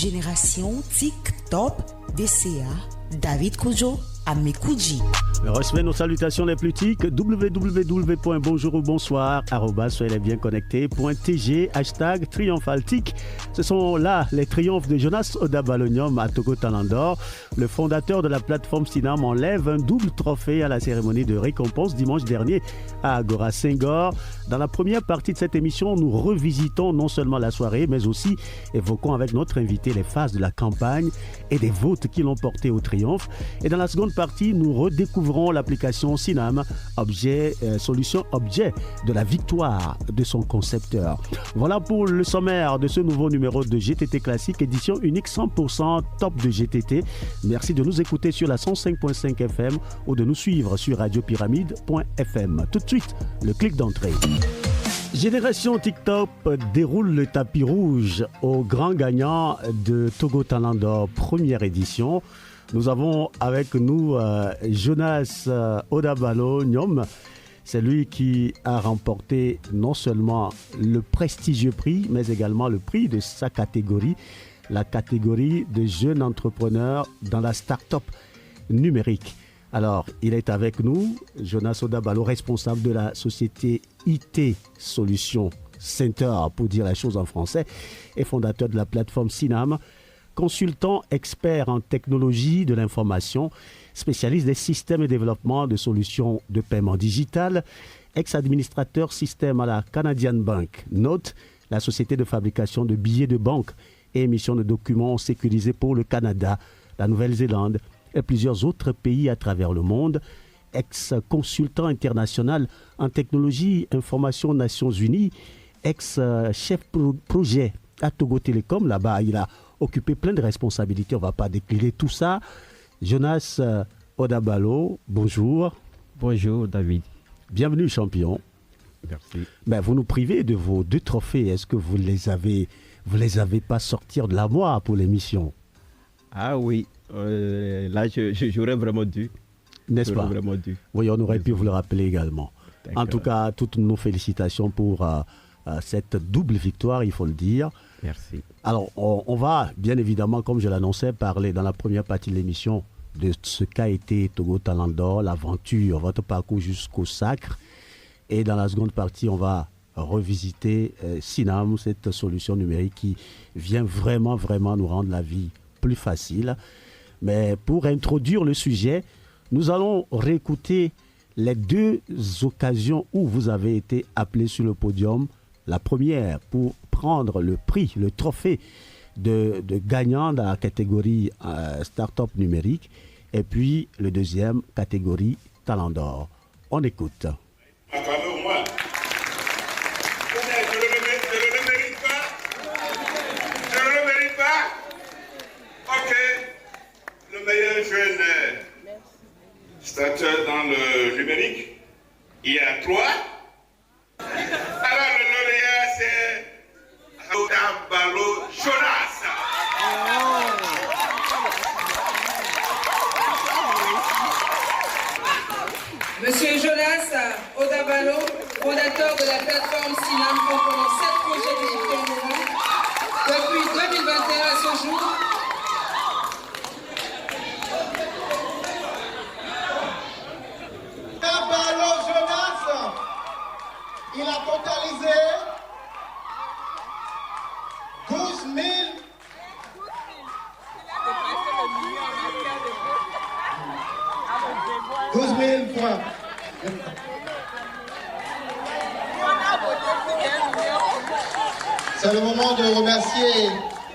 Génération TikTok DCA David Kojo Amekuji. Recevez nos salutations les plus tiques www.bonjour ou bonsoir soyez bien connectés.tg #triomphal-tic. Ce sont là les triomphes de Jonas Odabalonium à Togo Talandor. Le fondateur de la plateforme Sinam enlève un double trophée à la cérémonie de récompense dimanche dernier à Agora Senghor. Dans la première partie de cette émission, nous revisitons non seulement la soirée mais aussi évoquons avec notre invité les phases de la campagne et des votes qui l'ont porté au triomphe. Et dans la seconde partie, nous redécouvrons l'application Sinam, solution objet de la victoire de son concepteur. Voilà pour le sommaire de ce nouveau numéro de GTT Classique, édition unique 100% top de GTT. Merci de nous écouter sur la 105.5 FM ou de nous suivre sur radiopyramide.fm. Tout de suite, le clic d'entrée. Génération TikTok déroule le tapis rouge au grand gagnant de Togo Talandor, première édition. Nous avons avec nous Jonas Odabalonium. C'est lui qui a remporté non seulement le prestigieux prix, mais également le prix de sa catégorie, la catégorie de jeunes entrepreneurs dans la start-up numérique. Alors, il est avec nous, Jonas Odabalo, responsable de la société IT Solutions Center, pour dire la chose en français, et fondateur de la plateforme Sinam, consultant expert en technologie de l'information, spécialiste des systèmes et développement de solutions de paiement digital, ex-administrateur système à la Canadian Bank. Note, la société de fabrication de billets de banque et émission de documents sécurisés pour le Canada, la Nouvelle-Zélande et plusieurs autres pays à travers le monde. Ex-consultant international en technologie, information Nations Unies, ex-chef projet à Togo Télécom. Là-bas, il a occupé plein de responsabilités. On ne va pas décliner tout ça. Jonas Odabalo, bonjour. Bonjour David. Bienvenue champion. Merci. Ben, vous nous privez de vos 2 trophées. Est-ce que vous les avez pas sortir de l'armoire pour l'émission? Ah oui, là j'aurais vraiment dû. N'est-ce pas? Vraiment dû. Oui, on aurait pu vous le rappeler également. D'accord. En tout cas, toutes nos félicitations pour cette double victoire, il faut le dire. Merci. Alors, on va bien évidemment, comme je l'annonçais, parler dans la première partie de l'émission de ce qu'a été Togo Talandor, l'aventure, votre parcours jusqu'au sacre. Et dans la seconde partie, on va revisiter Sinam, cette solution numérique qui vient vraiment nous rendre la vie plus facile. Mais pour introduire le sujet, nous allons réécouter les 2 occasions où vous avez été appelé sur le podium. La première pour prendre le prix, le trophée de gagnant dans la catégorie Start-up numérique. Et puis le deuxième, catégorie Talent d'or. On écoute. Attendez au moins. Je ne le mérite pas. Je ne le mérite pas. Ok. Le meilleur jeune start-up dans le numérique. Il y a 3. Alors le lauréat c'est Odabalo Jonas. Monsieur Jonas Odabalo, fondateur de la plateforme Sinam, comprenant 7 projets digitaux innovants depuis 2021 à ce jour. Odabalo Jonas, il a totalisé 12 000 points. C'est le moment de remercier.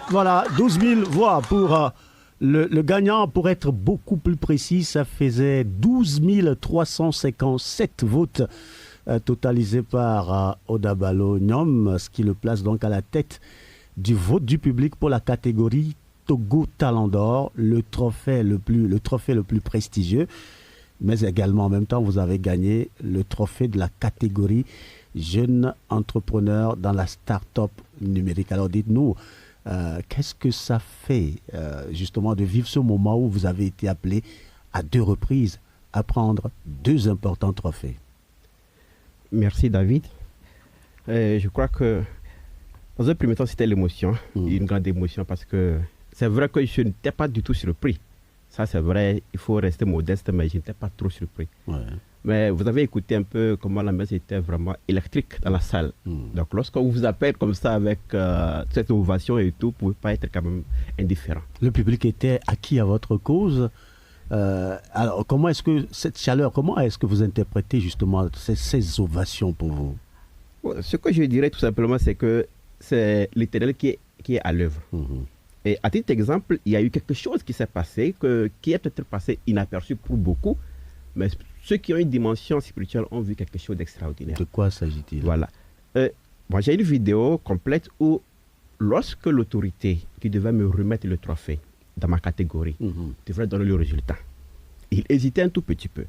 Voilà, 12 000 voix pour le gagnant. Pour être beaucoup plus précis, ça faisait 12 357 votes totalisés par Odabalonium, ce qui le place donc à la tête du vote du public pour la catégorie Togo Talent d'or, le trophée le plus prestigieux. Mais également, en même temps, vous avez gagné le trophée de la catégorie Jeune entrepreneur dans la start-up numérique. Alors dites-nous, qu'est-ce que ça fait justement de vivre ce moment où vous avez été appelé à 2 reprises à prendre 2 importants trophées? Merci David. Je crois que dans un premier temps, c'était l'émotion, une grande émotion parce que C'est vrai que je n'étais pas du tout surpris. Ça, c'est vrai, il faut rester modeste, mais je n'étais pas trop surpris. Ouais. Mais vous avez écouté un peu comment la messe était vraiment électrique dans la salle. Donc, lorsqu'on vous appelle comme ça avec cette ovation et tout, vous ne pouvez pas être quand même indifférent. Le public était acquis à votre cause. Alors, comment est-ce que cette chaleur, comment est-ce que vous interprétez justement ces ovations pour vous? Ce que je dirais tout simplement, c'est que c'est l'Éternel qui est à l'œuvre. Et à titre d'exemple, il y a eu quelque chose qui s'est passé, qui est peut-être passé inaperçu pour beaucoup, mais ceux qui ont une dimension spirituelle ont vu quelque chose d'extraordinaire. De quoi s'agit-il? Voilà. Moi, j'ai une vidéo complète où, lorsque l'autorité qui devait me remettre le trophée dans ma catégorie devrait donner le résultat, il hésitait un tout petit peu.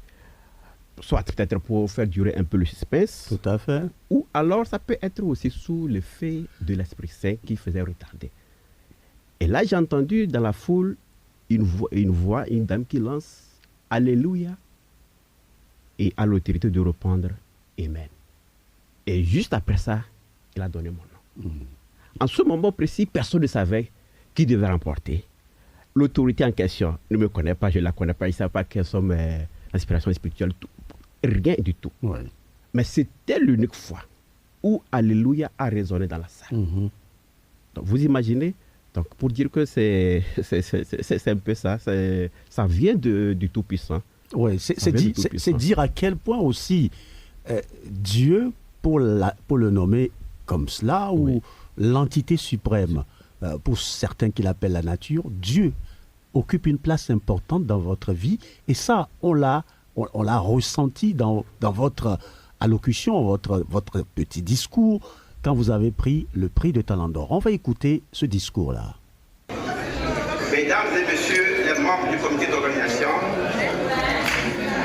Soit peut-être pour faire durer un peu le suspense. Tout à fait. Ou alors ça peut être aussi sous l'effet de l'Esprit Saint qui faisait retarder. Et là, j'ai entendu dans la foule une dame qui lance « Alléluia » et à l'autorité de répondre « Amen ». Et juste après ça, il a donné mon nom. En ce moment précis, personne ne savait qui devait remporter. L'autorité en question ne me connaît pas, je ne la connais pas, il ne sait pas quelles sont mes aspirations spirituelles, rien du tout. Ouais. Mais c'était l'unique fois où Alléluia a résonné dans la salle. Donc, vous imaginez, donc, pour dire que c'est un peu ça, ça vient du Tout-Puissant. Oui, c'est dire à quel point aussi Dieu, pour le nommer comme cela, ou l'entité suprême, pour certains qui l'appellent la nature, Dieu occupe une place importante dans votre vie. Et ça, on l'a ressenti dans votre allocution, votre petit discours, quand vous avez pris le prix de Talent d'Or. On va écouter ce discours-là. Mesdames et messieurs les membres du comité d'organisation,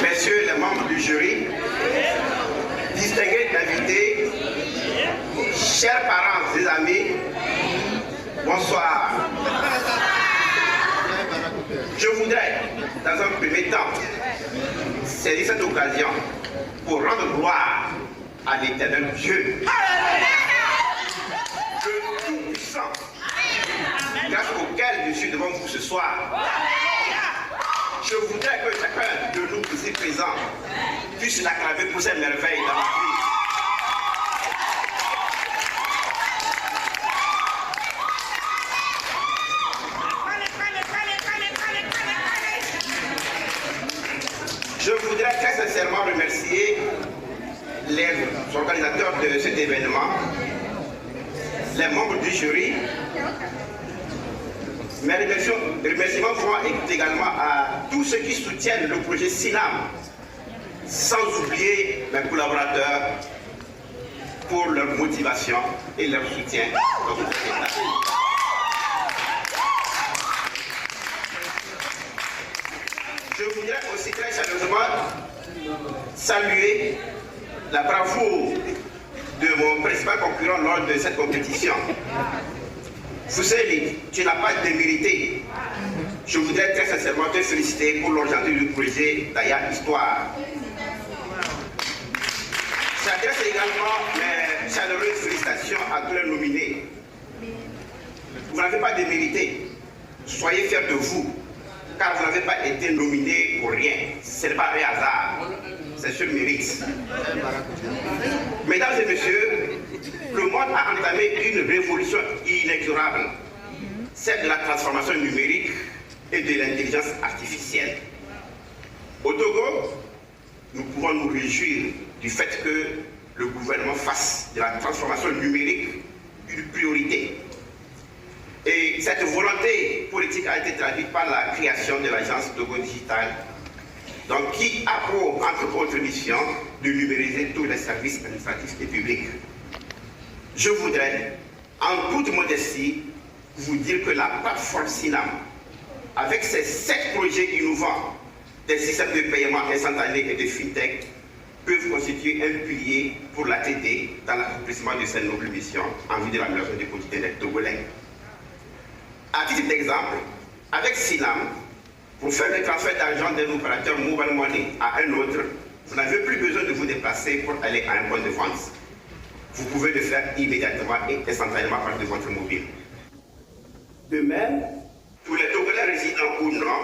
messieurs les membres du jury, distingués invités, chers parents et amis, bonsoir. Je voudrais, dans un premier temps, saisir cette occasion pour rendre gloire à l'Éternel Dieu, le Tout-Puissant, grâce auquel je suis devant vous ce soir. Je voudrais que chacun de nous ici présents puisse l'acclamer pour ses merveilles dans la vie. Je voudrais très sincèrement remercier les organisateurs de cet événement, les membres du jury. Mes remerciements vont également à tous ceux qui soutiennent le projet SINAM, sans oublier mes collaborateurs pour leur motivation et leur soutien dans ce spectacle. Je voudrais aussi très chaleureusement saluer la bravoure de mon principal concurrent lors de cette compétition. Fousseli, tu n'as pas démérité. Je voudrais très sincèrement te féliciter pour l'organisation du projet Daya Histoire. J'adresse également mes chaleureuses félicitations à tous les nominés. Vous n'avez pas démérité. Soyez fiers de vous, car vous n'avez pas été nominé pour rien. Ce n'est pas un hasard, c'est sur mérite. Mesdames et messieurs, le monde a entamé une révolution inexorable, celle de la transformation numérique et de l'intelligence artificielle. Au Togo, nous pouvons nous réjouir du fait que le gouvernement fasse de la transformation numérique une priorité. Et cette volonté politique a été traduite par la création de l'agence Togo Digital, donc qui a pour, entre autres missions, de numériser tous les services administratifs et publics. Je voudrais, en toute modestie, vous dire que la plateforme SINAM, avec ses 7 projets innovants, des systèmes de paiement instantané et de fintech, peuvent constituer un pilier pour l'ATD dans l'accomplissement de cette noble mission en vue de l'amélioration du quotidien des Togolais. À titre d'exemple, avec SINAM, pour faire le transfert d'argent d'un opérateur mobile money à un autre, vous n'avez plus besoin de vous déplacer pour aller à un point de vente. Vous pouvez le faire immédiatement et instantanément à partir de votre mobile. De même, résidents ou non,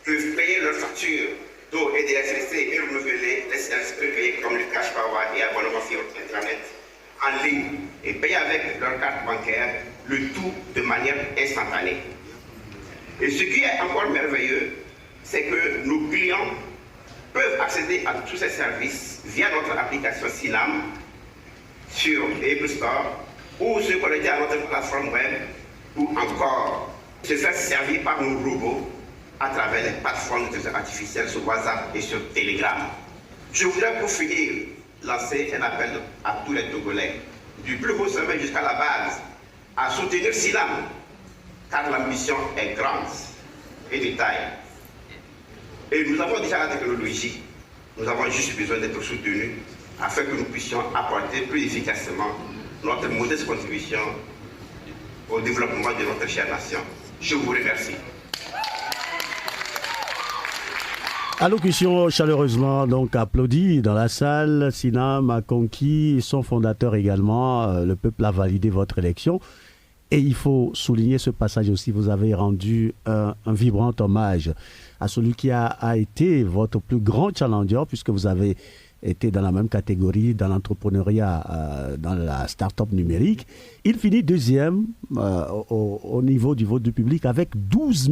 peuvent payer leurs factures d'eau et d'électricité et renouveler les services privés comme le cash power et abonnement fibre internet en ligne et payer avec leur carte bancaire, le tout de manière instantanée. Et ce qui est encore merveilleux, c'est que nos clients peuvent accéder à tous ces services via notre application Sinam sur Apple Store ou se connecter à notre plateforme web ou encore se faire servir par nos robots à travers les plateformes d'intelligence artificielle sur WhatsApp et sur Telegram. Je voudrais pour finir lancer un appel à tous les Togolais, du plus haut sommet jusqu'à la base, à soutenir Sinam, car la mission est grande et de taille. Et nous avons déjà la technologie, nous avons juste besoin d'être soutenus afin que nous puissions apporter plus efficacement notre modeste contribution au développement de notre chère nation. Je vous remercie. Allocution chaleureusement donc applaudie dans la salle. Sinam a conquis, son fondateur également. Le peuple a validé votre élection. Et il faut souligner ce passage aussi. Vous avez rendu un vibrant hommage à celui qui a été votre plus grand challenger, puisque vous avez été dans la même catégorie, dans l'entrepreneuriat, dans la start-up numérique. Il finit deuxième au niveau du vote du public avec 12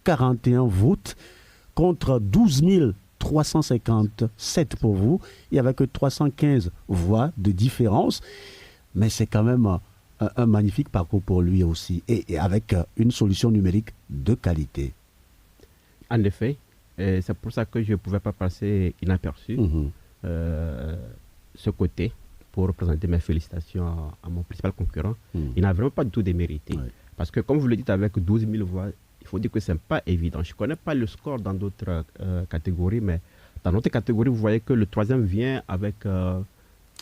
041 votes contre 12 357 pour vous. Il n'y avait que 315 voix de différence. Mais c'est quand même un magnifique parcours pour lui aussi, et avec une solution numérique de qualité. En effet, c'est pour ça que je ne pouvais pas passer inaperçu ce côté pour présenter mes félicitations à mon principal concurrent. Il n'a vraiment pas du tout démérité. Ouais. Parce que, comme vous le dites, avec 12 000 voix, il faut dire que ce n'est pas évident. Je ne connais pas le score dans d'autres catégories, mais dans notre catégorie, vous voyez que le troisième vient avec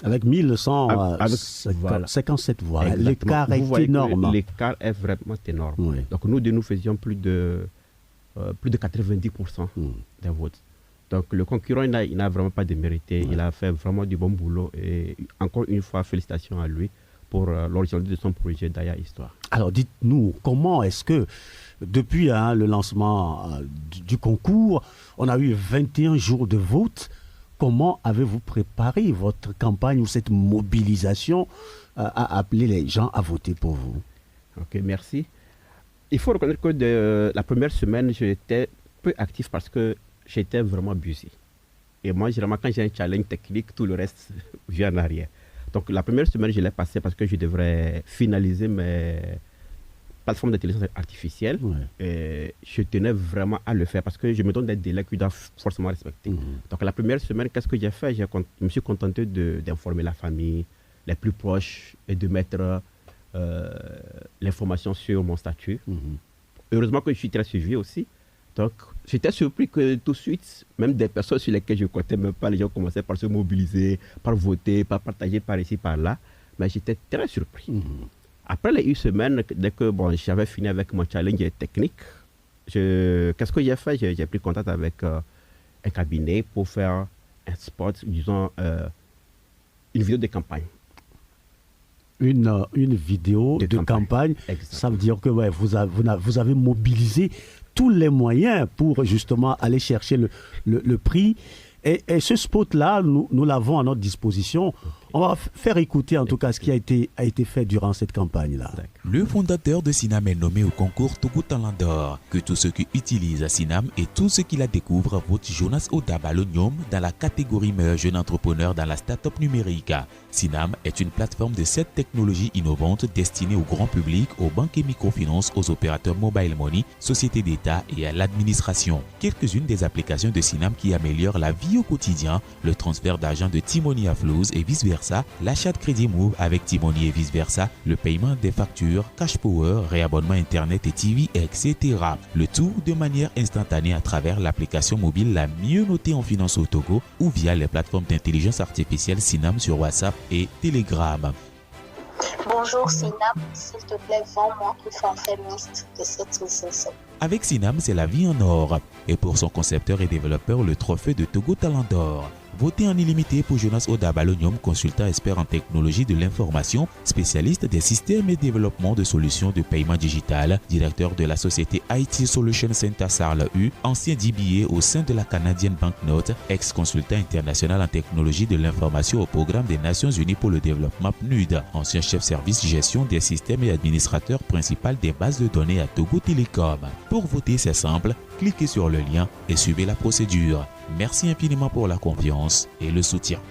1157 voix. L'écart est énorme. L'écart est vraiment énorme. Oui. Donc nous faisions plus de 90% des votes. Donc le concurrent, il n'a vraiment pas démérité. Ouais. Il a fait vraiment du bon boulot. Et encore une fois, félicitations à lui pour l'originalité de son projet Daya Histoire. Alors dites-nous, comment est-ce que, depuis le lancement du concours, on a eu 21 jours de vote. Comment avez-vous préparé votre campagne ou cette mobilisation à appeler les gens à voter pour vous? Ok, merci. Il faut reconnaître que la première semaine, j'étais peu actif parce que j'étais vraiment busy. Et moi, généralement, quand j'ai un challenge technique, tout le reste vient en arrière. Donc, la première semaine, je l'ai passée parce que je devrais finaliser mes plateformes d'intelligence artificielle. Ouais. Et je tenais vraiment à le faire parce que je me donne des délais que je dois forcément respecter. Donc, la première semaine, qu'est-ce que j'ai fait? Je me suis contenté d'informer la famille, les plus proches, et de mettre l'information sur mon statut. Heureusement que je suis très suivi aussi. Donc, j'étais surpris que tout de suite, même des personnes sur lesquelles je ne comptais même pas, les gens commençaient par se mobiliser, par voter, par partager par ici, par là. Mais j'étais très surpris. Après les 1 semaine, dès que j'avais fini avec mon challenge technique, qu'est-ce que j'ai fait? J'ai pris contact avec un cabinet pour faire un spot, disons, une vidéo de campagne. Une vidéo de campagne, ça veut dire que vous avez mobilisé tous les moyens pour justement aller chercher le prix. Et ce spot-là, nous l'avons à notre disposition. On va faire écouter en tout cas ce qui a été fait durant cette campagne-là. Le fondateur de Sinam est nommé au concours Togo Talent d'Or. Que tous ceux qui utilisent Sinam et tous ceux qui la découvrent votent Jonas Oda Ballonium dans la catégorie meilleur jeune entrepreneur dans la start-up numérique. Sinam est une plateforme de 7 technologies innovantes destinées au grand public, aux banques et microfinances, aux opérateurs mobile money, sociétés d'État et à l'administration. Quelques-unes des applications de Sinam qui améliorent la vie au quotidien, le transfert d'argent de Timoni à Flows et vice-versa, l'achat de crédit Move avec Timoni et vice-versa, le paiement des factures, Cash Power, réabonnement Internet et TV, etc. Le tout de manière instantanée à travers l'application mobile la mieux notée en finance au Togo ou via les plateformes d'intelligence artificielle Sinam sur WhatsApp et Telegram. Bonjour Sinam, s'il te plaît, vends-moi une forfait mixte de 7,5. Avec Sinam, c'est la vie en or. Et pour son concepteur et développeur, le trophée de Togo Talent d'Or. Votez en illimité pour Jonas Oda Balonium, consultant expert en technologie de l'information, spécialiste des systèmes et développement de solutions de paiement digital, directeur de la société IT Solution Center Sarle U, ancien DBA au sein de la Canadian Banknote, ex-consultant international en technologie de l'information au programme des Nations Unies pour le développement PNUD, ancien chef service gestion des systèmes et administrateur principal des bases de données à Togo Telecom. Pour voter, c'est simple, cliquez sur le lien et suivez la procédure. Merci infiniment pour la confiance et le soutien.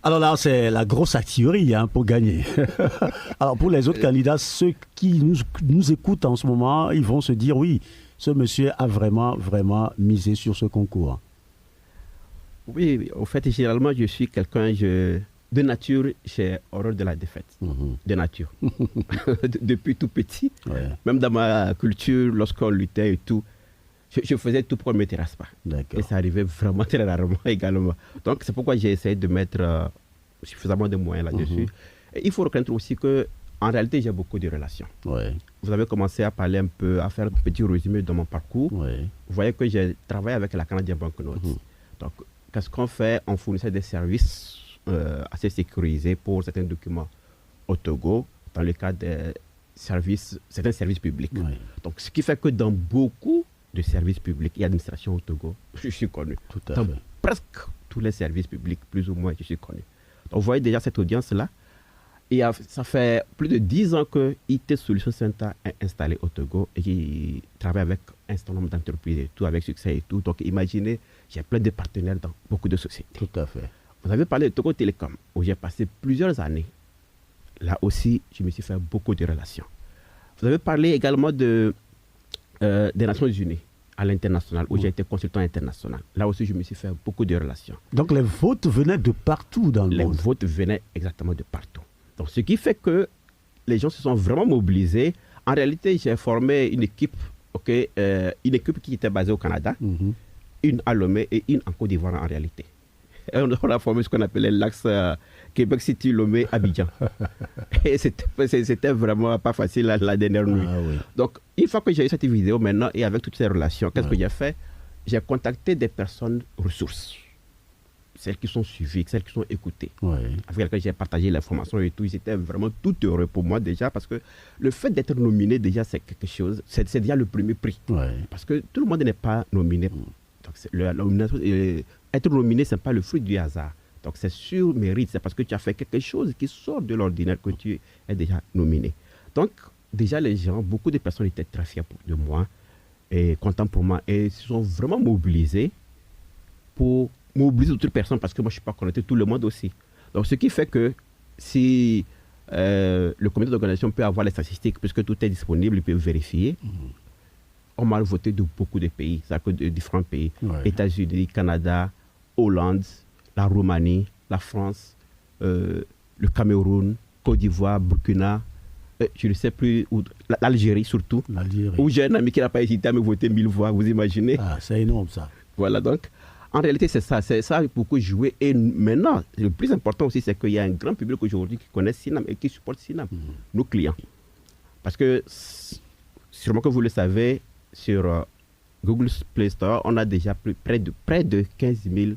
Alors là, c'est la grosse artillerie pour gagner. Alors pour les autres candidats, ceux qui nous écoutent en ce moment, ils vont se dire oui, ce monsieur a vraiment misé sur ce concours. Oui, au fait, généralement, je suis quelqu'un, de nature, j'ai horreur de la défaite. De nature. Depuis tout petit. Ouais. Même dans ma culture, lorsqu'on luttait et tout, je faisais tout pour ne me terrasse pas. Et ça arrivait vraiment très rarement également. Donc, c'est pourquoi j'ai essayé de mettre suffisamment de moyens là-dessus. Et il faut reconnaître aussi qu'en réalité, j'ai beaucoup de relations. Ouais. Vous avez commencé à parler un peu, à faire un petit résumé de mon parcours. Ouais. Vous voyez que j'ai travaillé avec la Canadian Banknote. Donc, qu'est-ce qu'on fait? On fournissait des services assez sécurisés pour certains documents au Togo, dans le cadre des services, certains services publics. Ouais. Donc, ce qui fait que dans beaucoup de services publics et administration au Togo, je suis connu. Dans presque tous les services publics, plus ou moins, je suis connu. Donc, vous voyez déjà cette audience-là. Et ça fait plus de 10 ans que IT Solution Center est installé au Togo et qui travaille avec un certain nombre d'entreprises et tout, avec succès et tout. Donc, imaginez, j'ai plein de partenaires dans beaucoup de sociétés. Tout à fait. Vous avez parlé de Togo Telecom, où j'ai passé plusieurs années. Là aussi, je me suis fait beaucoup de relations. Vous avez parlé également des Nations Unies à l'international, où j'ai été consultant international. Là aussi, je me suis fait beaucoup de relations. Donc, les votes venaient de partout dans le monde. Les votes venaient exactement de partout. Donc, ce qui fait que les gens se sont vraiment mobilisés. En réalité, j'ai formé une équipe, une équipe qui était basée au Canada, une à Lomé et une en Côte d'Ivoire en réalité. Et on a formé ce qu'on appelait l'axe Québec City, Lomé, Abidjan. Et c'était vraiment pas facile la dernière nuit. Ah, oui. Donc, une fois que j'ai eu cette vidéo maintenant et avec toutes ces relations, qu'est-ce que j'ai fait? J'ai contacté des personnes ressources. Celles qui sont suivies, celles qui sont écoutées. Avec lesquelles j'ai partagé l'information et tout. Ils étaient vraiment tout heureux pour moi déjà parce que le fait d'être nominé déjà, c'est quelque chose. C'est déjà le premier prix. Parce que tout le monde n'est pas nominé. Donc, être nominé, ce n'est pas le fruit du hasard. Donc, c'est sur mérite. C'est parce que tu as fait quelque chose qui sort de l'ordinaire que tu es déjà nominé. Donc, déjà, les gens, beaucoup de personnes étaient très fiers de moi et contents pour moi et se sont vraiment mobilisés pour mobiliser d'autres personnes parce que moi, je ne suis pas connecté, tout le monde aussi. Donc, ce qui fait que si le comité d'organisation peut avoir les statistiques, puisque tout est disponible, il peut vérifier, on m'a voté de beaucoup de pays, c'est-à-dire de différents pays. États-Unis, Canada, Hollande, la Roumanie, la France, le Cameroun, Côte d'Ivoire, Burkina, je ne sais plus, l'Algérie surtout, où j'ai un ami qui n'a pas hésité à me voter 1000 fois, vous imaginez? Ah, c'est énorme ça. Voilà, donc, en réalité, c'est ça a beaucoup joué. Et maintenant, le plus important aussi, c'est qu'il y a un grand public aujourd'hui qui connaît Sinam et qui supporte Sinam, nos clients. Parce que, sûrement que vous le savez, sur Google Play Store, on a déjà près de 15 000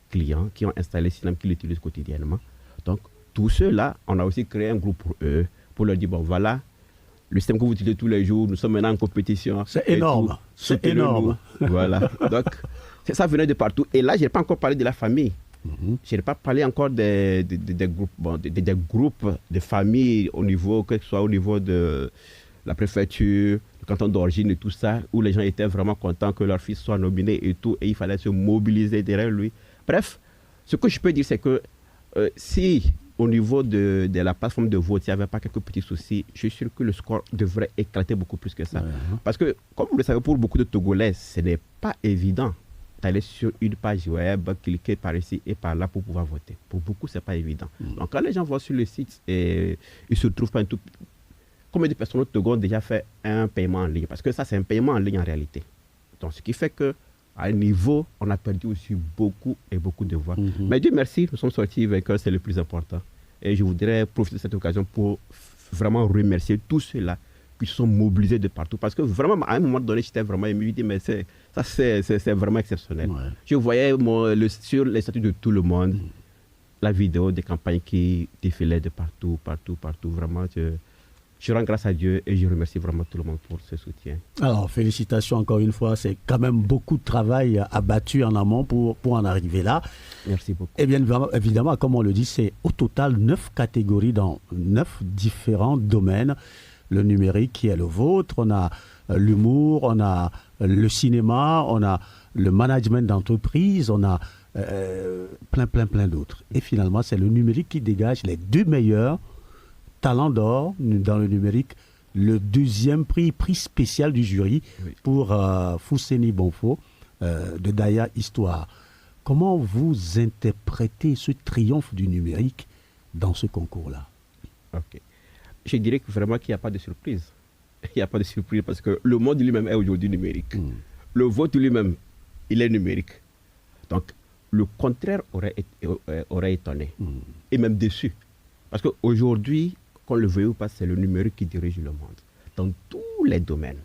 clients qui ont installé Sinam, qui l'utilisent quotidiennement. Donc, tous ceux-là, on a aussi créé un groupe pour eux, pour leur dire, bon, voilà, le système que vous utilisez tous les jours, nous sommes maintenant en compétition. C'est énorme. C'est énorme. Voilà. Donc, ça venait de partout. Et là, je n'ai pas encore parlé de la famille. Je n'ai pas parlé encore des groupes de familles au niveau, que ce soit au niveau de la préfecture, le canton d'origine et tout ça, où les gens étaient vraiment contents que leur fils soit nominé et tout, et il fallait se mobiliser derrière lui. Bref, ce que je peux dire, c'est que si au niveau de la plateforme de vote, il n'y avait pas quelques petits soucis, je suis sûr que le score devrait éclater beaucoup plus que ça. Parce que, comme vous le savez, pour beaucoup de Togolais, ce n'est pas évident d'aller sur une page web, cliquer par ici et par là pour pouvoir voter. Pour beaucoup, ce n'est pas évident. Donc, quand les gens vont sur le site et ils se trouvent pas un tout... Combien de personnes au Togo ont déjà fait un paiement en ligne? Parce que ça, c'est un paiement en ligne en réalité. Donc, ce qui fait qu'à un niveau, on a perdu aussi beaucoup et beaucoup de voix. Mais Dieu merci, nous sommes sortis vainqueurs, c'est le plus important. Et je voudrais profiter de cette occasion pour vraiment remercier tous ceux-là qui sont mobilisés de partout. Parce que vraiment, à un moment donné, j'étais vraiment ému. Je dis, mais c'est vraiment exceptionnel. Ouais. Je voyais sur les statuts de tout le monde, la vidéo des campagnes qui défilaient de partout. Vraiment, je rends grâce à Dieu et je remercie vraiment tout le monde pour ce soutien. Alors, félicitations encore une fois. C'est quand même beaucoup de travail abattu en amont pour en arriver là. Merci beaucoup. Et bien évidemment, comme on le dit, c'est au total 9 catégories dans 9 différents domaines. Le numérique qui est le vôtre, on a l'humour, on a le cinéma, on a le management d'entreprise, on a plein d'autres. Et finalement, c'est le numérique qui dégage les 2 meilleurs talents d'or dans le numérique. Le 2e prix spécial du jury pour Fousseni Bonfo de Daya Histoire. Comment vous interprétez ce triomphe du numérique dans ce concours-là? Ok. Je dirais que vraiment qu'il n'y a pas de surprise. Il n'y a pas de surprise parce que le monde lui-même est aujourd'hui numérique. Le vote lui-même, il est numérique. Donc, le contraire aurait étonné et même déçu. Parce qu'aujourd'hui, qu'on le veuille ou pas, c'est le numérique qui dirige le monde. Dans tous les domaines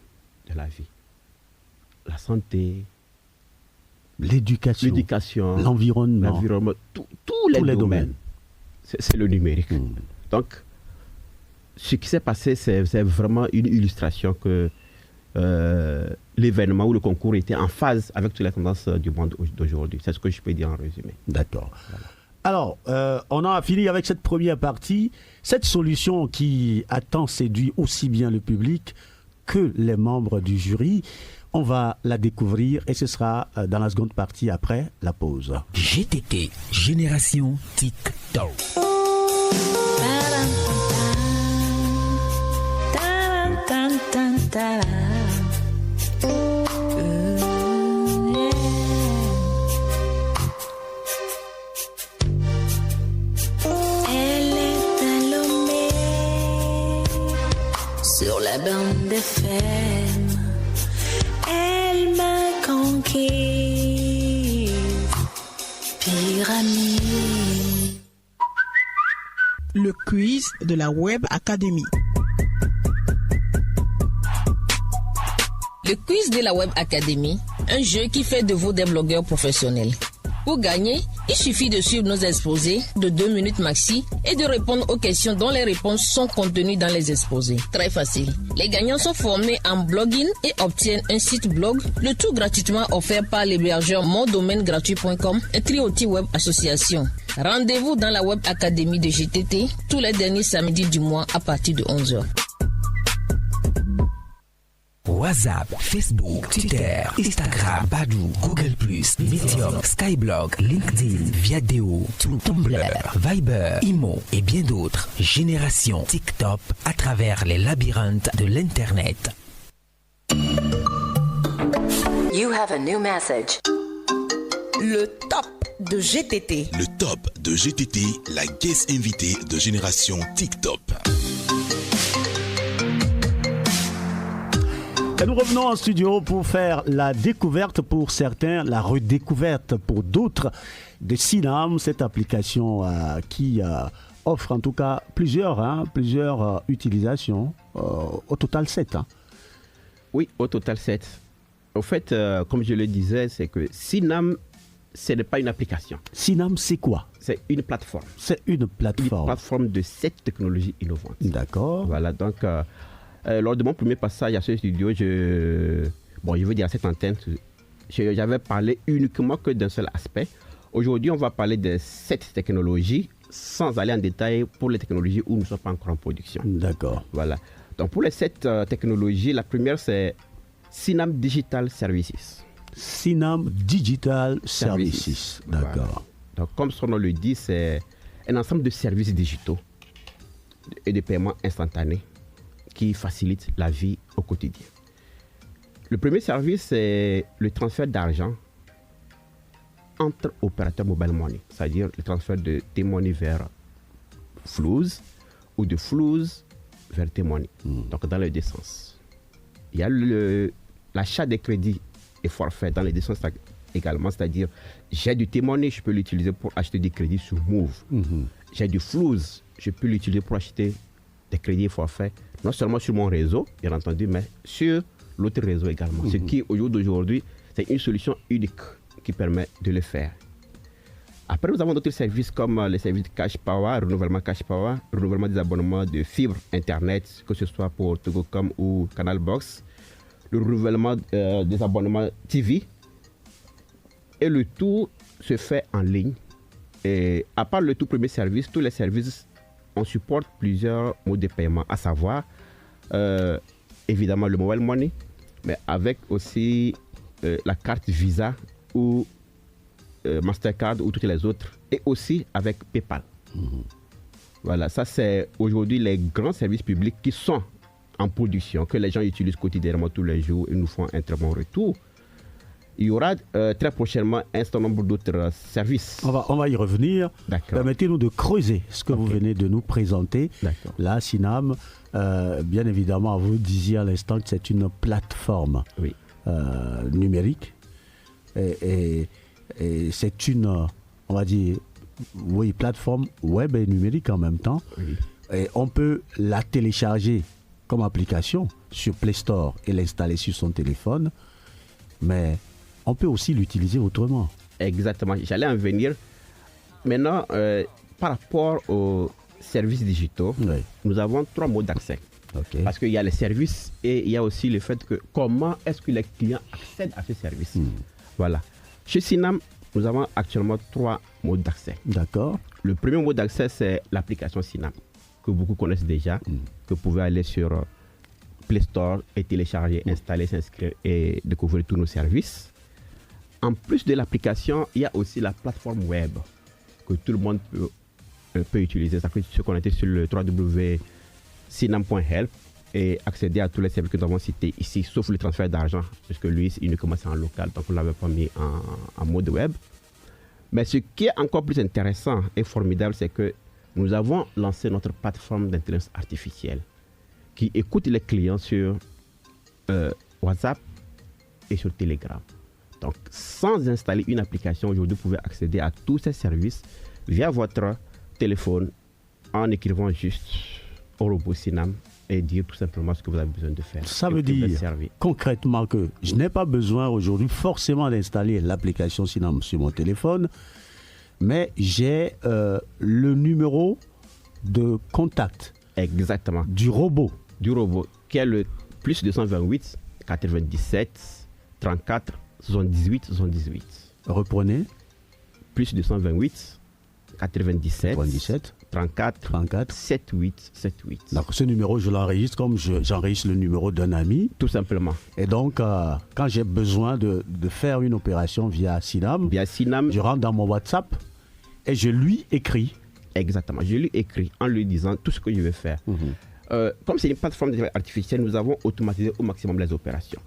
de la vie. La santé, l'éducation, l'environnement, tous les domaines. C'est le numérique. Donc, ce qui s'est passé, c'est vraiment une illustration que l'événement ou le concours était en phase avec toutes les tendances du monde d'aujourd'hui. C'est ce que je peux dire en résumé. D'accord. Voilà. Alors, on a fini avec cette première partie. Cette solution qui a tant séduit aussi bien le public que les membres du jury, on va la découvrir et ce sera dans la seconde partie après la pause. GTT, Génération TikTok. Sur la bande FM, elle m'a conquis. Pyramide. Le quiz de la Web Academy. Le quiz de la Web Academy, un jeu qui fait de vous des blogueurs professionnels. Pour gagner, il suffit de suivre nos exposés de 2 minutes maxi et de répondre aux questions dont les réponses sont contenues dans les exposés. Très facile. Les gagnants sont formés en blogging et obtiennent un site blog, le tout gratuitement offert par l'hébergeur mondomainegratuit.com et Trioti Web Association. Rendez-vous dans la Web Academy de GTT tous les derniers samedis du mois à partir de 11h. WhatsApp, Facebook, Twitter, Instagram, Badoo, Google+, Medium, Skyblog, LinkedIn, Viadeo, Tumblr, Viber, Imo et bien d'autres. Génération TikTok à travers les labyrinthes de l'Internet. You have a new message. Le top de GTT. Le top de GTT, la guest invitée de Génération TikTok. Et nous revenons en studio pour faire la découverte pour certains, la redécouverte pour d'autres de Synam, cette application qui offre en tout cas plusieurs utilisations, au total 7. Oui, au total 7. Au fait, comme je le disais, c'est que Synam, ce n'est pas une application. Synam, c'est quoi? C'est une plateforme. C'est une plateforme. Une plateforme de 7 technologies innovantes. D'accord. Voilà, donc... lors de mon premier passage à ce studio, je veux dire à cette antenne, j'avais parlé uniquement que d'un seul aspect. Aujourd'hui, on va parler de 7 technologies sans aller en détail pour les technologies où nous ne sommes pas encore en production. D'accord. Voilà. Donc pour les 7 technologies, la première c'est Synam Digital Services. Synam Digital Services. D'accord. Voilà. Donc comme son nom le dit, c'est un ensemble de services digitaux et de paiements instantanés qui facilite la vie au quotidien. Le premier service, c'est le transfert d'argent entre opérateurs mobile money, c'est-à-dire le transfert de T-Money vers Flouz ou de Flouz vers T-Money, donc dans les deux sens. Il y a l'achat des crédits et forfaits dans les deux sens également, c'est-à-dire j'ai du T-Money, je peux l'utiliser pour acheter des crédits sur Move. J'ai du Flouz, je peux l'utiliser pour acheter des crédits et forfaits non seulement sur mon réseau, bien entendu, mais sur l'autre réseau également. Ce qui, au jour d'aujourd'hui, c'est une solution unique qui permet de le faire. Après, nous avons d'autres services comme les services de Cash Power, renouvellement Cash Power, renouvellement des abonnements de fibre Internet, que ce soit pour Togocom ou Canal Box, le renouvellement des abonnements TV. Et le tout se fait en ligne. Et à part le tout premier service, tous les services, on supporte plusieurs modes de paiement, à savoir, évidemment, le mobile money, mais avec aussi la carte Visa ou Mastercard ou toutes les autres, et aussi avec PayPal. Voilà, ça c'est aujourd'hui les grands services publics qui sont en production, que les gens utilisent quotidiennement tous les jours et nous font un très bon retour. Il y aura très prochainement un certain nombre d'autres services. On va y revenir. Permettez-nous de creuser ce que vous venez de nous présenter. Là, Sinam, bien évidemment, vous disiez à l'instant que c'est une plateforme numérique. Et c'est une, on va dire, plateforme web et numérique en même temps. Et on peut la télécharger comme application sur Play Store et l'installer sur son téléphone. Mais on peut aussi l'utiliser autrement. Exactement, j'allais en venir. Maintenant, par rapport aux services digitaux, nous avons 3 modes d'accès. Parce qu'il y a les services et il y a aussi le fait que comment est-ce que les clients accèdent à ces services. Voilà. Chez Sinam, nous avons actuellement 3 modes d'accès. D'accord. Le premier mode d'accès, c'est l'application Sinam, que beaucoup connaissent déjà, que vous pouvez aller sur Play Store et télécharger, installer, s'inscrire et découvrir tous nos services. En plus de l'application, il y a aussi la plateforme web que tout le monde peut utiliser. Ça peut se connecter sur le www.sinam.help et accéder à tous les services que nous avons cités ici, sauf le transfert d'argent, puisque lui, il ne commence en local, donc on ne l'avait pas mis en mode web. Mais ce qui est encore plus intéressant et formidable, c'est que nous avons lancé notre plateforme d'intelligence artificielle qui écoute les clients sur WhatsApp et sur Telegram. Donc, sans installer une application, aujourd'hui, vous pouvez accéder à tous ces services via votre téléphone en écrivant juste au robot Sinam et dire tout simplement ce que vous avez besoin de faire. Ça veut dire concrètement que je n'ai pas besoin aujourd'hui forcément d'installer l'application Sinam sur mon téléphone, mais j'ai le numéro de contact. Exactement. Du robot. Du robot, qui est le plus 228 97 34 78 78. Reprenez. Plus 228 97 34 78 78. Donc ce numéro, je l'enregistre comme j'enregistre le numéro d'un ami. Tout simplement. Et donc, quand j'ai besoin de faire une opération via Sinam, je rentre dans mon WhatsApp et je lui écris. Exactement. Je lui écris en lui disant tout ce que je vais faire. Comme c'est une plateforme d'intelligence artificielle, nous avons automatisé au maximum les opérations.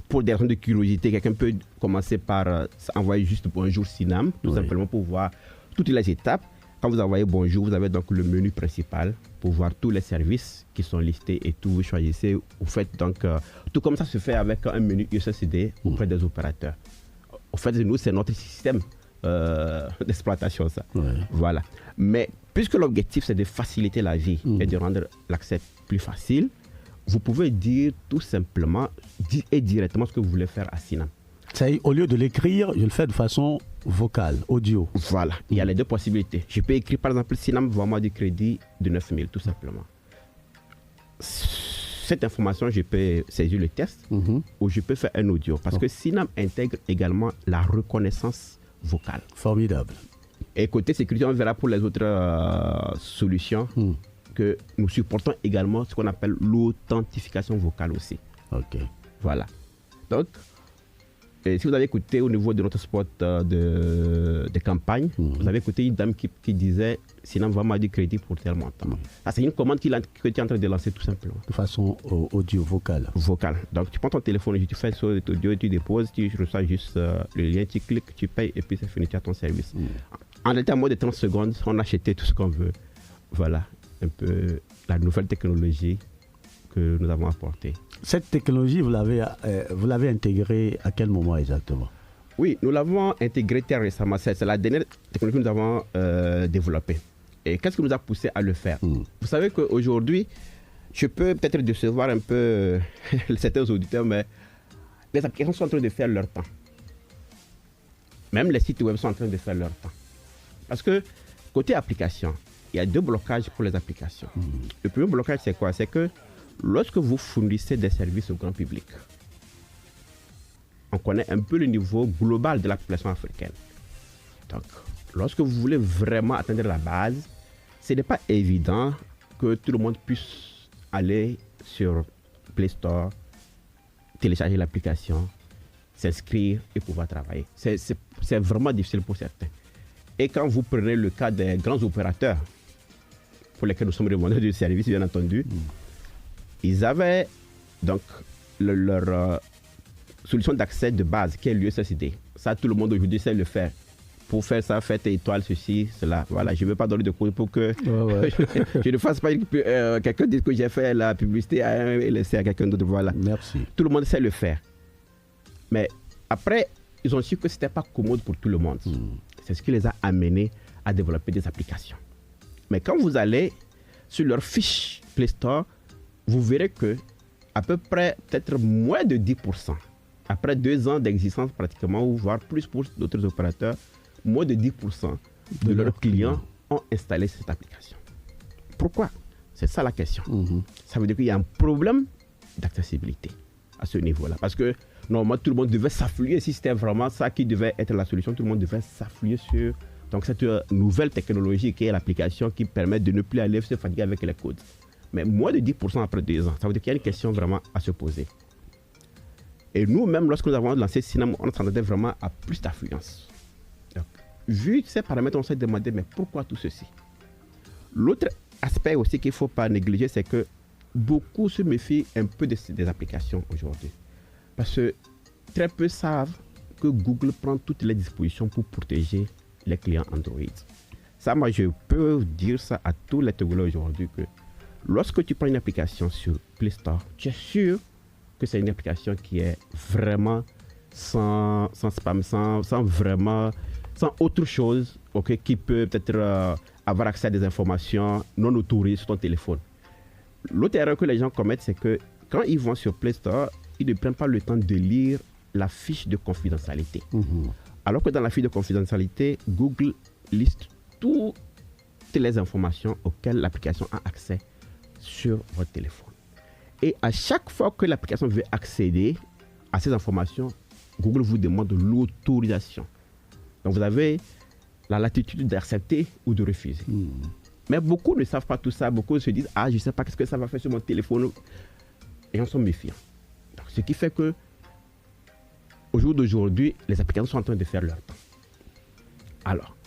Pour des raisons de curiosité, quelqu'un peut commencer par envoyer juste bonjour Sinam, tout simplement pour voir toutes les étapes. Quand vous envoyez bonjour, vous avez donc le menu principal pour voir tous les services qui sont listés et tout. Vous choisissez, vous faites donc tout comme ça se fait avec un menu USSD auprès des opérateurs. En fait, nous, c'est notre système d'exploitation, ça. Voilà. Mais puisque l'objectif, c'est de faciliter la vie et de rendre l'accès plus facile, vous pouvez dire tout simplement et directement ce que vous voulez faire à Sinam. Au lieu de l'écrire, je le fais de façon vocale, audio. Voilà, il y a les deux possibilités. Je peux écrire par exemple Sinam, vends-moi du crédit de 9 000, tout simplement. Cette information, je peux saisir le texte ou je peux faire un audio parce que Sinam intègre également la reconnaissance vocale. Formidable. Et côté sécurité, on verra pour les autres solutions que nous supportons également ce qu'on appelle l'authentification vocale aussi. Voilà. Donc, et si vous avez écouté au niveau de notre spot de campagne, vous avez écouté une dame qui disait Sinam va du crédit pour tel montant. C'est une commande que tu es en train de lancer tout simplement. De façon audio, vocale. Vocale. Donc tu prends ton téléphone, tu fais ça audio, tu déposes, tu reçois juste le lien, tu cliques, tu payes et puis c'est fini, tu as ton service. En réalité, en moins de 30 secondes, on a acheté tout ce qu'on veut. Voilà un peu la nouvelle technologie que nous avons apportée. Cette technologie, vous l'avez intégrée à quel moment exactement? Oui, nous l'avons intégrée très récemment. C'est la dernière technologie que nous avons développée. Et qu'est-ce qui nous a poussé à le faire? Vous savez qu'aujourd'hui, je peux peut-être décevoir un peu certains auditeurs, mais les applications sont en train de faire leur temps. Même les sites web sont en train de faire leur temps. Parce que côté application, il y a 2 blocages pour les applications. Le premier blocage, c'est quoi? C'est que lorsque vous fournissez des services au grand public, on connaît un peu le niveau global de la population africaine. Donc, lorsque vous voulez vraiment atteindre la base, ce n'est pas évident que tout le monde puisse aller sur Play Store, télécharger l'application, s'inscrire et pouvoir travailler. C'est vraiment difficile pour certains. Et quand vous prenez le cas des grands opérateurs, pour lesquels nous sommes demandeurs de services, bien entendu, ils avaient donc leur solution d'accès de base, qui est l'USSD. Ça, tout le monde aujourd'hui sait le faire. Pour faire ça, faites étoile, ceci, cela. Voilà, je ne veux pas donner de cours pour que je ne fasse pas quelqu'un dise que j'ai fait la publicité à un et laisser à quelqu'un d'autre. Voilà. Merci. Tout le monde sait le faire. Mais après, ils ont su que ce n'était pas commode pour tout le monde. C'est ce qui les a amenés à développer des applications. Mais quand vous allez sur leur fiche Play Store, vous verrez que à peu près, peut-être moins de 10%, après 2 ans d'existence pratiquement, ou voire plus pour d'autres opérateurs, moins de 10% de leurs clients ont installé cette application. Pourquoi? C'est ça la question. Ça veut dire qu'il y a un problème d'accessibilité à ce niveau-là. Parce que normalement, tout le monde devait s'affluer. Si c'était vraiment ça qui devait être la solution, tout le monde devait s'affluer sur donc, cette nouvelle technologie qui est l'application qui permet de ne plus aller se fatiguer avec les codes. Mais moins de 10% après 2 ans, ça veut dire qu'il y a une question vraiment à se poser. Et nous-mêmes, lorsque nous avons lancé Synam, on s'attendait vraiment à plus d'affluence. Vu ces paramètres, on s'est demandé, mais pourquoi tout ceci? L'autre aspect aussi qu'il ne faut pas négliger, c'est que beaucoup se méfient un peu des applications aujourd'hui. Parce que très peu savent que Google prend toutes les dispositions pour protéger les clients Android. Ça, moi, je peux dire ça à tous les Togolais aujourd'hui que lorsque tu prends une application sur Play Store, tu es sûr que c'est une application qui est vraiment sans spam, sans autre chose, qui peut peut-être avoir accès à des informations non autorisées sur ton téléphone. L'autre erreur que les gens commettent, c'est que quand ils vont sur Play Store, ils ne prennent pas le temps de lire la fiche de confidentialité. Alors que dans la fiche de confidentialité, Google liste toutes les informations auxquelles l'application a accès sur votre téléphone. Et à chaque fois que l'application veut accéder à ces informations, Google vous demande l'autorisation. Donc vous avez la latitude d'accepter ou de refuser. Mais beaucoup ne savent pas tout ça. Beaucoup se disent, je ne sais pas qu'est-ce que ça va faire sur mon téléphone. Et on sont méfiants. Donc, ce qui fait que au jour d'aujourd'hui, les applications sont en train de faire leur temps. Alors,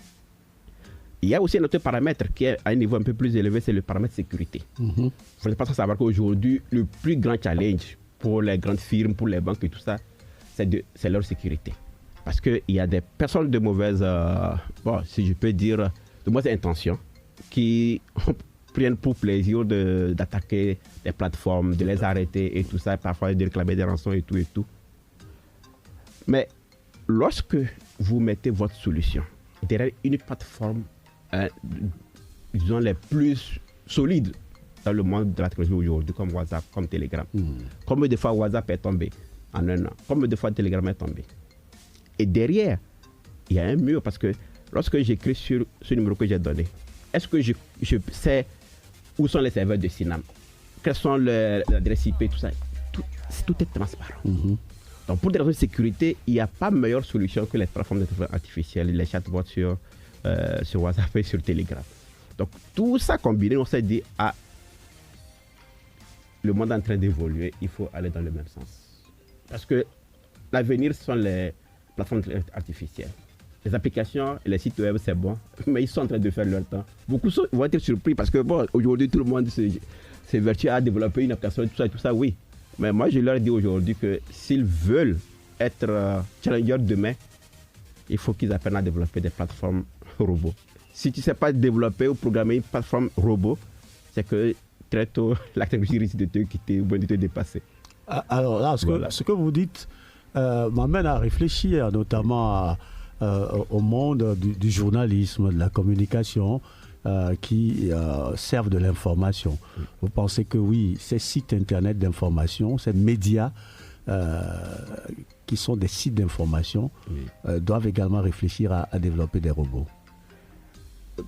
il y a aussi un autre paramètre qui est à un niveau un peu plus élevé, c'est le paramètre sécurité. Vous n'êtes pas sans savoir qu'aujourd'hui, le plus grand challenge pour les grandes firmes, pour les banques et tout ça, c'est leur sécurité. Parce qu'il y a des personnes de mauvaise, si je peux dire, de mauvaise intention, qui prennent pour plaisir d'attaquer des plateformes, de les arrêter et tout ça, parfois de réclamer des rançons et tout et tout. Mais lorsque vous mettez votre solution derrière une plateforme, disons les plus solides dans le monde de la technologie aujourd'hui, comme WhatsApp, comme Telegram. Combien de fois WhatsApp est tombé en un an? Combien de fois Telegram est tombé? Et derrière, il y a un mur parce que lorsque j'écris sur ce numéro que j'ai donné, est-ce que je sais où sont les serveurs de Synam? Quelles sont les adresses IP, tout ça? Tout est transparent. Donc pour des raisons de sécurité, il n'y a pas meilleure solution que les plateformes d'intelligence artificielle, les chatbots sur WhatsApp et sur Telegram. Donc tout ça combiné, on s'est dit, le monde est en train d'évoluer, il faut aller dans le même sens. Parce que l'avenir sont les plateformes artificielles. Les applications et les sites web, c'est bon, mais ils sont en train de faire leur temps. Beaucoup vont être surpris parce que aujourd'hui, tout le monde s'évertue à développer une application, tout ça, oui. Mais moi, je leur dis aujourd'hui que s'ils veulent être challengers demain, il faut qu'ils apprennent à développer des plateformes robots. Si tu ne sais pas développer ou programmer une plateforme robot, c'est que très tôt, la technologie risque de te quitter ou de te dépasser. Alors là, ce que vous dites m'amène à réfléchir notamment au monde du journalisme, de la communication. qui servent de l'information. Vous pensez que oui, ces sites internet d'information, ces médias qui sont des sites d'information doivent également réfléchir à développer des robots?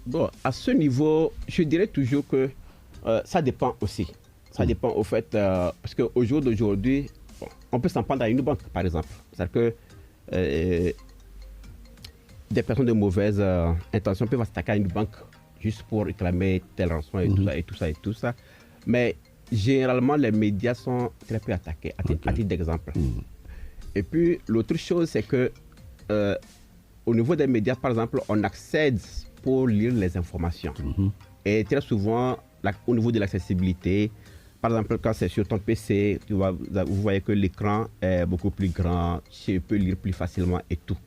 Bon, à ce niveau, je dirais toujours que ça dépend aussi. Ça dépend au fait, parce qu'au jour d'aujourd'hui, on peut s'en prendre à une banque, par exemple. C'est-à-dire que des personnes de mauvaise intention peuvent s'attaquer à une banque juste pour réclamer tel rançon et tout ça, et tout ça, et tout ça. Mais généralement, les médias sont très peu attaqués, à titre d'exemple. Et puis, l'autre chose, c'est que au niveau des médias, par exemple, on accède pour lire les informations. Et très souvent, au niveau de l'accessibilité, par exemple, quand c'est sur ton PC, vous voyez que l'écran est beaucoup plus grand, tu peux lire plus facilement et tout.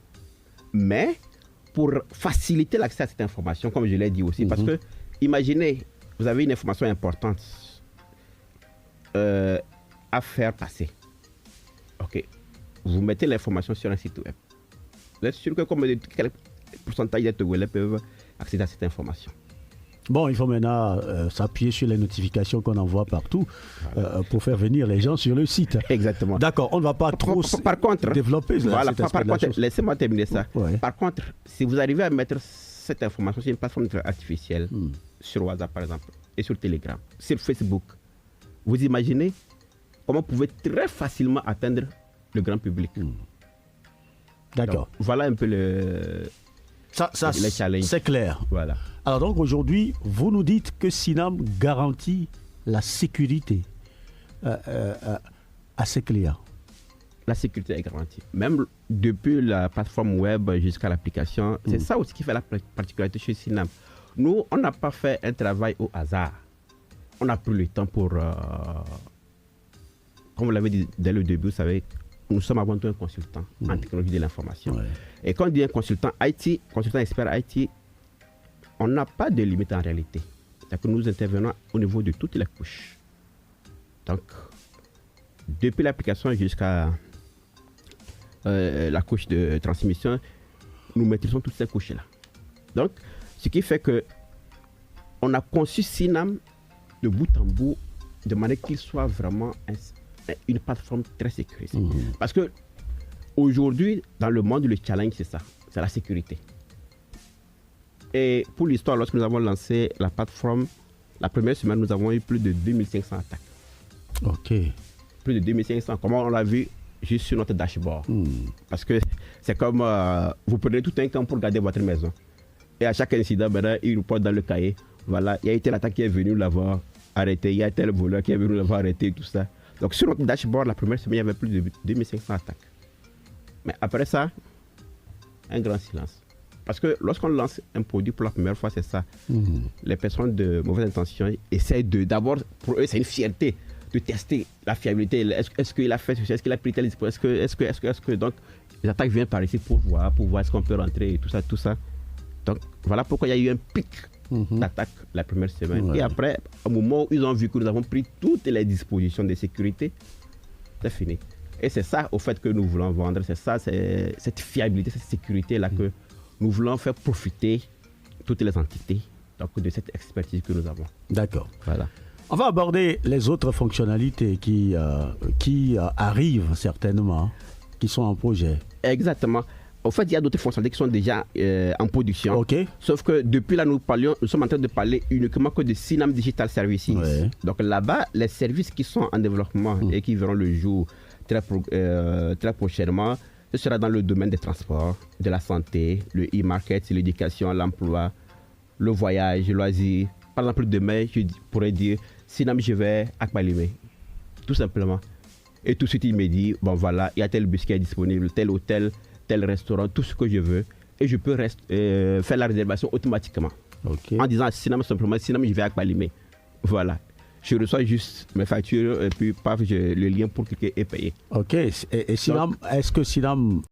Mais pour faciliter l'accès à cette information, comme je l'ai dit aussi, parce que imaginez, vous avez une information importante à faire passer. Ok, vous mettez l'information sur un site web. Vous êtes sûr que quel pourcentage des Togolais peuvent accéder à cette information? Bon, il faut maintenant s'appuyer sur les notifications qu'on envoie partout pour faire venir les gens sur le site. Exactement. D'accord, on ne va pas trop développer laissez-moi terminer ça. Par contre, si vous arrivez à mettre cette information sur une plateforme artificielle, sur WhatsApp par exemple, et sur Telegram, sur Facebook, vous imaginez comment vous pouvez très facilement atteindre le grand public. D'accord. Donc, voilà un peu les challenges. C'est clair. Voilà. Alors donc aujourd'hui, vous nous dites que Sinam garantit la sécurité à ses clients. La sécurité est garantie. Même depuis la plateforme web jusqu'à l'application, c'est ça aussi qui fait la particularité chez Sinam. Nous, on n'a pas fait un travail au hasard. On a pris le temps pour... comme vous l'avez dit dès le début, vous savez, nous sommes avant tout un consultant en technologie de l'information. Et quand on dit un consultant IT, consultant expert IT, on n'a pas de limite en réalité. C'est-à-dire que nous intervenons au niveau de toutes les couches. Donc, depuis l'application jusqu'à la couche de transmission, nous maîtrisons toutes ces couches-là. Donc, ce qui fait que on a conçu Sinam de bout en bout de manière qu'il soit vraiment une plateforme très sécurisée. Parce que aujourd'hui, dans le monde, le challenge, c'est ça, c'est la sécurité. Et pour l'histoire, lorsque nous avons lancé la plateforme, la première semaine, nous avons eu plus de 2500 attaques. Ok. Plus de 2500, comme on l'a vu juste sur notre dashboard. Parce que c'est comme vous prenez tout un camp pour garder votre maison. Et à chaque incident, ben, il reporte dans le cahier. Voilà, il y a eu telle attaque qui est venue l'avoir arrêté, il y a tel voleur qui est venu l'avoir arrêté, tout ça. Donc sur notre dashboard, la première semaine, il y avait plus de 2500 attaques. Mais après ça, un grand silence. Parce que lorsqu'on lance un produit pour la première fois, c'est ça. Les personnes de mauvaise intention essayent d'abord, pour eux, c'est une fierté de tester la fiabilité. Est-ce qu'il a fait ceci, est-ce qu'il a pris tel dispositif, est-ce que. Donc, les attaques viennent par ici pour voir est-ce qu'on peut rentrer et tout ça. Donc, voilà pourquoi il y a eu un pic d'attaque la première semaine. Et après, au moment où ils ont vu que nous avons pris toutes les dispositions de sécurité, c'est fini. Et c'est ça, au fait, que nous voulons vendre. C'est ça, c'est cette fiabilité, cette sécurité-là que nous voulons faire profiter toutes les entités de cette expertise que nous avons. D'accord. Voilà. On va aborder les autres fonctionnalités qui arrivent certainement, qui sont en projet. Exactement. En fait, il y a d'autres fonctionnalités qui sont déjà en production. Ok. Sauf que depuis là, nous sommes en train de parler uniquement que de Sinam Digital Services. Ouais. Donc là-bas, les services qui sont en développement et qui verront le jour très prochainement, ce sera dans le domaine des transports, de la santé, le e-market, l'éducation, l'emploi, le voyage, le loisir. Par exemple, demain, je pourrais dire, Sinam, je vais à Kbalimé. Tout simplement. Et tout de suite, il me dit, bon voilà, il y a tel bus qui est disponible, tel hôtel, tel restaurant, tout ce que je veux. Et je peux faire la réservation automatiquement. Okay. En disant, Sinam, simplement, Sinam, je vais à Kbalimé. Voilà. Je reçois juste mes factures et puis paf, le lien pour cliquer et payer. Ok. Et Sinam, est-ce que Sinam